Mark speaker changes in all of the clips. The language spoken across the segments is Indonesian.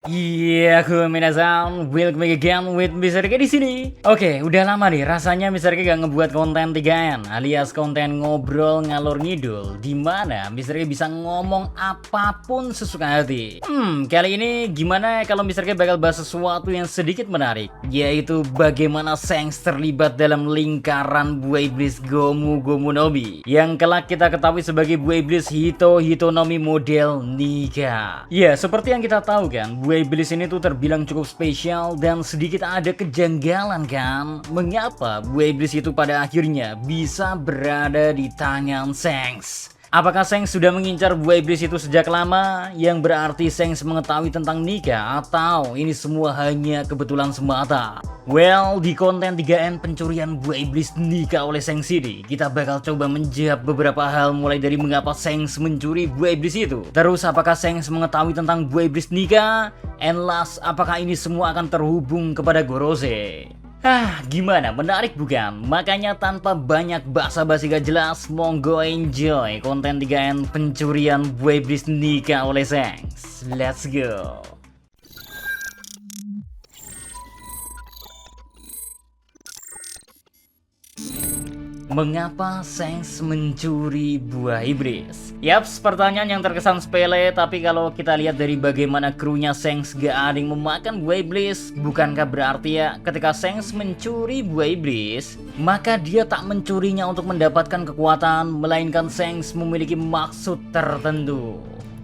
Speaker 1: Iya, aku minasan, welcome back again with Mr. K di sini. Oke, udah lama nih rasanya Mr. K gak ngebuat konten 3N alias konten ngobrol ngalor ngidul, di mana Mr. K bisa ngomong apapun sesuka hati. Kali ini gimana kalau Mr. K bakal bahas sesuatu yang sedikit menarik, yaitu bagaimana Shanks terlibat dalam lingkaran buah iblis Gomu Gomu Nomi yang kelak kita ketahui sebagai buah iblis Hito Hitonomi model Nika. Ya, seperti yang kita tahu kan, buah iblis ini tuh terbilang cukup spesial dan sedikit ada kejanggalan kan. Mengapa buah iblis itu pada akhirnya bisa berada di tangan Shanks? Apakah Shanks sudah mengincar buah iblis itu sejak lama? Yang berarti Shanks mengetahui tentang Nika, atau ini semua hanya kebetulan semata? Well, di konten 3N pencurian buah iblis Nika oleh Shanks ini, kita bakal coba menjawab beberapa hal, mulai dari mengapa Shanks mencuri buah iblis itu. Terus apakah Shanks mengetahui tentang buah iblis Nika? And last, apakah ini semua akan terhubung kepada Gorose? Gimana? Menarik bukan? Makanya tanpa banyak basa-basi gak jelas, monggo enjoy konten 3N pencurian buah iblis Nika oleh Shanks. Let's go! Mengapa Shanks mencuri buah iblis? Yaps, pertanyaan yang terkesan sepele, tapi kalau kita lihat dari bagaimana krunya Shanks gak ada yang memakan buah iblis, bukankah berarti ya ketika Shanks mencuri buah iblis, maka dia tak mencurinya untuk mendapatkan kekuatan, melainkan Shanks memiliki maksud tertentu.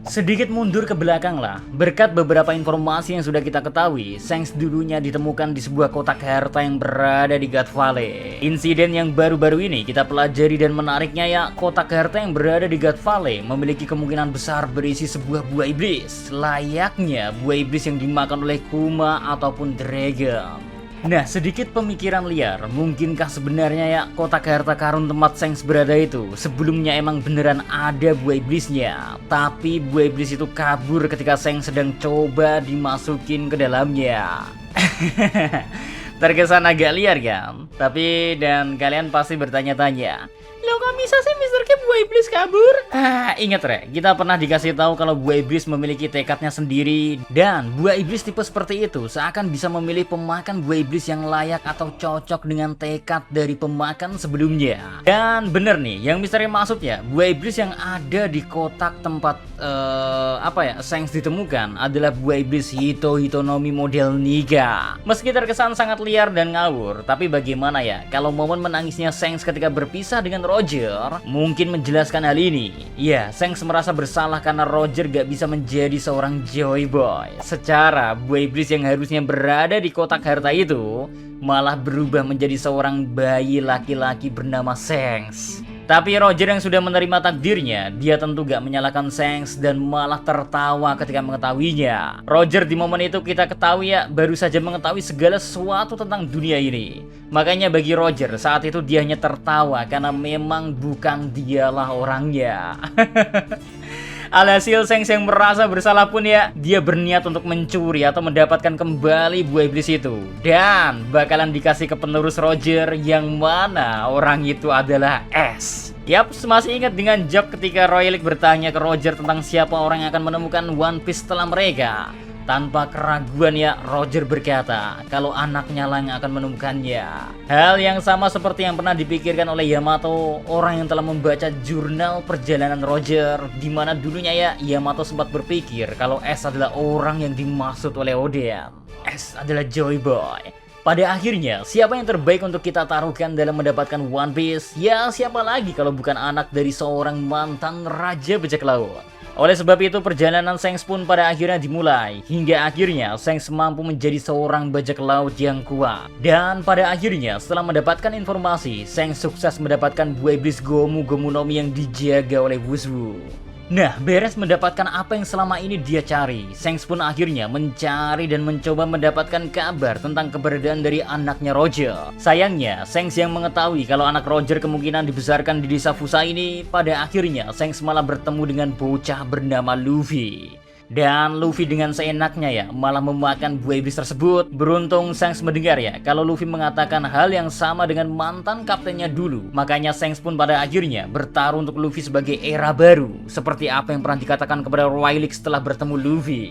Speaker 1: Sedikit mundur ke belakang lah, berkat beberapa informasi yang sudah kita ketahui, Shanks dulunya ditemukan di sebuah kotak harta yang berada di God Valley. Insiden yang baru-baru ini kita pelajari, dan menariknya ya, kotak harta yang berada di God Valley memiliki kemungkinan besar berisi sebuah buah iblis, layaknya buah iblis yang dimakan oleh Kuma ataupun Dragon. Nah, sedikit pemikiran liar, mungkinkah sebenarnya ya kotak harta karun tempat Shanks berada itu sebelumnya emang beneran ada buah iblisnya, tapi buah iblis itu kabur ketika Shanks sedang coba dimasukin ke dalamnya. Terkesan agak liar kan? Tapi dan kalian pasti bertanya-tanya, "Loh, kok bisa sih Mr. K buah iblis kabur?" Ingat Re, kita pernah dikasih tahu kalau buah iblis memiliki tekadnya sendiri, dan buah iblis tipe seperti itu seakan bisa memilih pemakan buah iblis yang layak atau cocok dengan tekad dari pemakan sebelumnya. Dan bener nih, yang Mr. K maksud ya, buah iblis yang ada di kotak tempat Shanks ditemukan adalah buah iblis Hito Hitonomi model Nika. Meski terkesan sangat liar dan ngawur, tapi bagaimana ya kalau momen menangisnya Shanks ketika berpisah dengan Roger mungkin menjelaskan hal ini. Ya, Shanks merasa bersalah karena Roger gak bisa menjadi seorang Joy Boy. Secara buah iblis yang harusnya berada di kotak harta itu malah berubah menjadi seorang bayi laki-laki bernama Shanks. Tapi Roger yang sudah menerima takdirnya, dia tentu gak menyalahkan Shanks dan malah tertawa ketika mengetahuinya. Roger di momen itu kita ketahui ya, baru saja mengetahui segala sesuatu tentang dunia ini. Makanya bagi Roger saat itu dia hanya tertawa karena memang bukan dialah orangnya. Alhasil Shanks yang merasa bersalah pun ya, dia berniat untuk mencuri atau mendapatkan kembali buah iblis itu, dan bakalan dikasih ke penerus Roger yang mana orang itu adalah Ash. Yaps, masih ingat dengan joke ketika Rayleigh bertanya ke Roger tentang siapa orang yang akan menemukan One Piece setelah mereka. Tanpa keraguan ya, Roger berkata kalau anaknya lah yang akan menemukannya. Hal yang sama seperti yang pernah dipikirkan oleh Yamato, orang yang telah membaca jurnal perjalanan Roger, di mana dulunya ya Yamato sempat berpikir kalau Ash adalah orang yang dimaksud oleh Oden. Ash adalah Joy Boy. Pada akhirnya, siapa yang terbaik untuk kita taruhkan dalam mendapatkan One Piece? Ya, siapa lagi kalau bukan anak dari seorang mantan Raja Bajak Laut. Oleh sebab itu, perjalanan Shanks pun pada akhirnya dimulai, hingga akhirnya Shanks mampu menjadi seorang bajak laut yang kuat. Dan pada akhirnya, setelah mendapatkan informasi, Shanks sukses mendapatkan buah iblis Gomu Gomu Nomi yang dijaga oleh Wushu. Nah, beres mendapatkan apa yang selama ini dia cari, Shanks pun akhirnya mencari dan mencoba mendapatkan kabar tentang keberadaan dari anaknya Roger. Sayangnya, Shanks yang mengetahui kalau anak Roger kemungkinan dibesarkan di desa Fusa ini, pada akhirnya Shanks malah bertemu dengan bocah bernama Luffy. Dan Luffy dengan seenaknya ya malah memakan buah iblis tersebut. Beruntung Shanks mendengar ya kalau Luffy mengatakan hal yang sama dengan mantan kaptennya dulu. Makanya Shanks pun pada akhirnya bertaruh untuk Luffy sebagai era baru, seperti apa yang pernah dikatakan kepada Rayleigh setelah bertemu Luffy.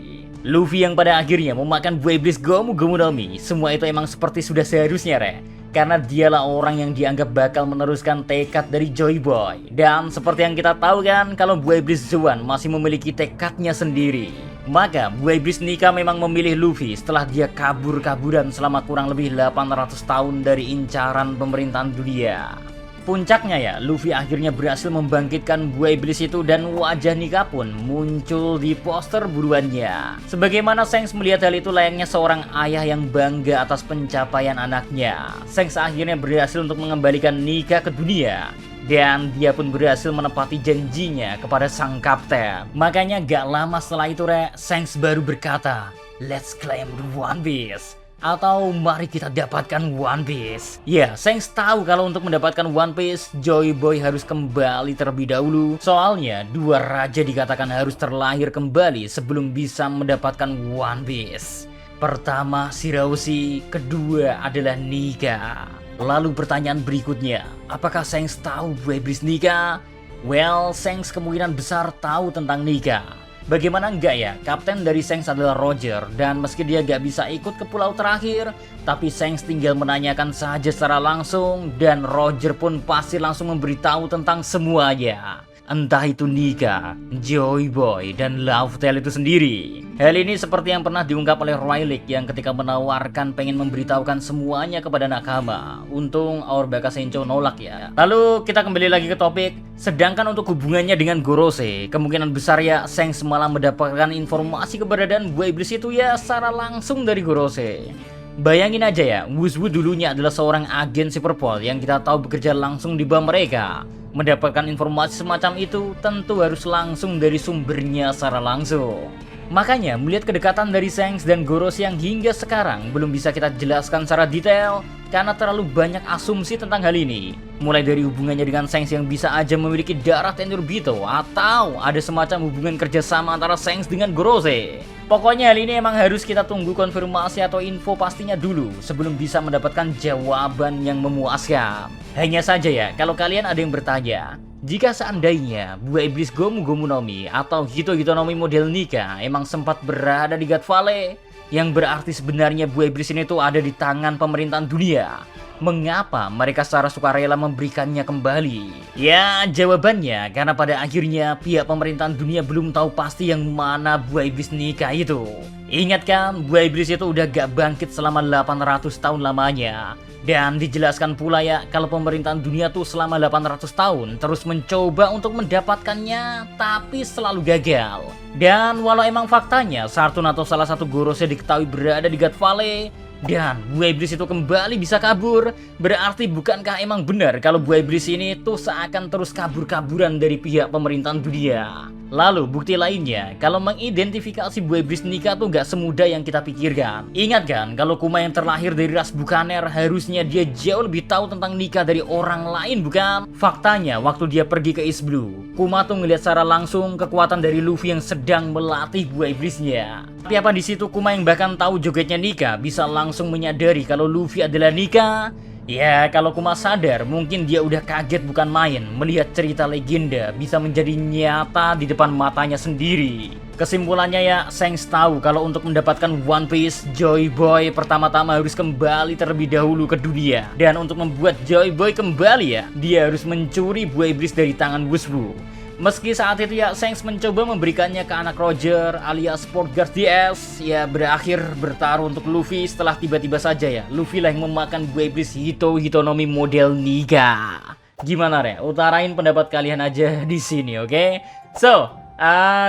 Speaker 1: Luffy yang pada akhirnya memakan buah iblis Gomu Gomu no Mi, semua itu emang seperti sudah seharusnya, karena dialah orang yang dianggap bakal meneruskan tekad dari Joy Boy. Dan seperti yang kita tahu kan, kalau buah iblis Zoan masih memiliki tekadnya sendiri. Maka buah iblis Nika memang memilih Luffy setelah dia kabur-kaburan selama kurang lebih 800 tahun dari incaran pemerintahan dunia. Puncaknya ya, Luffy akhirnya berhasil membangkitkan buah iblis itu dan wajah Nika pun muncul di poster buruannya. Sebagaimana Shanks melihat hal itu layaknya seorang ayah yang bangga atas pencapaian anaknya. Shanks akhirnya berhasil untuk mengembalikan Nika ke dunia. Dan dia pun berhasil menepati janjinya kepada sang kapten. Makanya gak lama setelah itu Shanks baru berkata, "Let's claim the One Piece." Atau mari kita dapatkan One Piece. Ya, Shanks tahu kalau untuk mendapatkan One Piece, Joy Boy harus kembali terlebih dahulu. Soalnya, dua raja dikatakan harus terlahir kembali sebelum bisa mendapatkan One Piece. Pertama Shirahoshi, kedua adalah Nika. Lalu pertanyaan berikutnya, apakah Shanks tahu buah iblis Nika? Well, Shanks kemungkinan besar tahu tentang Nika. Bagaimana enggak ya, kapten dari Shanks adalah Roger, dan meski dia gak bisa ikut ke pulau terakhir, tapi Shanks tinggal menanyakan saja secara langsung, dan Roger pun pasti langsung memberitahu tentang semuanya. Entah itu Nika, Joy Boy, dan Laughtale itu sendiri. Hal ini seperti yang pernah diungkap oleh Rayleigh yang ketika menawarkan pengen memberitahukan semuanya kepada nakama. Untung Our Bakasencho nolak ya. Lalu kita kembali lagi ke topik. Sedangkan untuk hubungannya dengan Gorose, kemungkinan besar ya Shanks malah mendapatkan informasi keberadaan buah iblis itu ya secara langsung dari Gorose. Bayangin aja ya, Wuzwu dulunya adalah seorang agen Superpol yang kita tahu bekerja langsung di bawah mereka. Mendapatkan informasi semacam itu tentu harus langsung dari sumbernya secara langsung. Makanya melihat kedekatan dari Shanks dan Gorose yang hingga sekarang belum bisa kita jelaskan secara detail karena terlalu banyak asumsi tentang hal ini. Mulai dari hubungannya dengan Shanks yang bisa aja memiliki darah Tenryubito atau ada semacam hubungan kerjasama antara Shanks dengan Gorose. Pokoknya hal ini emang harus kita tunggu konfirmasi atau info pastinya dulu sebelum bisa mendapatkan jawaban yang memuaskan. Hanya saja ya, kalau kalian ada yang bertanya, jika seandainya buah iblis Gomu Gomu no Mi atau Hito Hito no Mi model Nika emang sempat berada di God Valley, yang berarti sebenarnya buah iblis ini tuh ada di tangan pemerintahan dunia. Mengapa mereka secara sukarela memberikannya kembali? Ya, jawabannya karena pada akhirnya pihak pemerintahan dunia belum tahu pasti yang mana buah iblis Nika itu. Ingat kan, buah iblis itu udah gak bangkit selama 800 tahun lamanya. Dan dijelaskan pula ya, kalau pemerintahan dunia tuh selama 800 tahun terus mencoba untuk mendapatkannya, tapi selalu gagal. Dan walau emang faktanya, Sartun atau salah satu Gorose diketahui berada di God Valley, dan buah iblis itu kembali bisa kabur, berarti bukankah emang benar kalau buah iblis ini tuh seakan terus kabur-kaburan dari pihak pemerintahan dunia? Lalu bukti lainnya, kalau mengidentifikasi buah iblis Nika tuh gak semudah yang kita pikirkan. Ingat kan, kalau Kuma yang terlahir dari ras Bukaner harusnya dia jauh lebih tahu tentang Nika dari orang lain bukan? Faktanya, waktu dia pergi ke East Blue, Kuma tuh ngeliat secara langsung kekuatan dari Luffy yang sedang melatih buah iblisnya. Tapi apa di situ Kuma yang bahkan tahu jogetnya Nika bisa langsung menyadari kalau Luffy adalah Nika? Ya, kalau Kuma sadar, mungkin dia udah kaget bukan main melihat cerita legenda bisa menjadi nyata di depan matanya sendiri. Kesimpulannya ya, Shanks tahu kalau untuk mendapatkan One Piece, Joy Boy pertama-tama harus kembali terlebih dahulu ke dunia. Dan untuk membuat Joy Boy kembali ya, dia harus mencuri buah iblis dari tangan Wuzwu. Meski saat itu ya Shanks mencoba memberikannya ke anak Roger alias Portgas DS, ya berakhir bertaruh untuk Luffy setelah tiba-tiba saja ya Luffy lah yang memakan buah iblis Hito Hito no Mi model Nika. Gimana utarain pendapat kalian aja di sini, oke? So,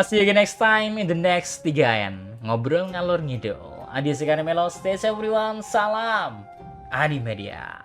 Speaker 1: see you again next time in the next 3N. Ngobrol ngalor ngidul. Adios sekarang melo, stay safe everyone, salam Adi Media.